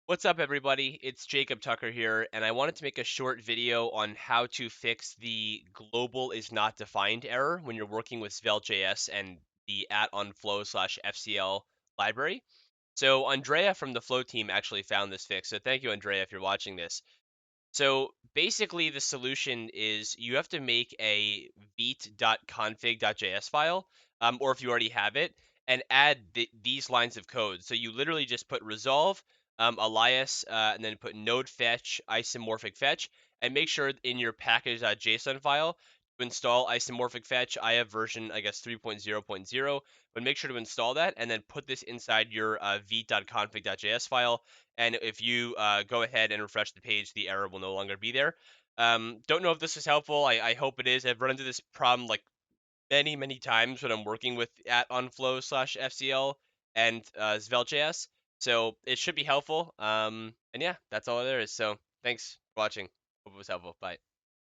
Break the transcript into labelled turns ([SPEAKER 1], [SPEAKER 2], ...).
[SPEAKER 1] What's up, everybody? It's Jacob Tucker here, and I wanted to make a short video on how to fix the global is not defined error when you're working with Svelte.js and the @onflow/FCL library. So Andrea from the Flow team actually found this fix. So thank you, Andrea, if you're watching this. So basically, the solution is you have to make a vite.config.js file, or if you already have it, and add these lines of code. So you literally just put resolve, alias, and then put node fetch, isomorphic fetch, and make sure in your package.json file to install isomorphic fetch. I have version, I guess, 3.0.0, but make sure to install that and then put this inside your vite.config.js file. And if you go ahead and refresh the page, the error will no longer be there. Don't know if this is helpful. I hope it is. I've run into this problem like many times when I'm working with @onflow/FCL and Svelte.js. So it should be helpful. And yeah, that's all there is. So thanks for watching. Hope it was helpful. Bye.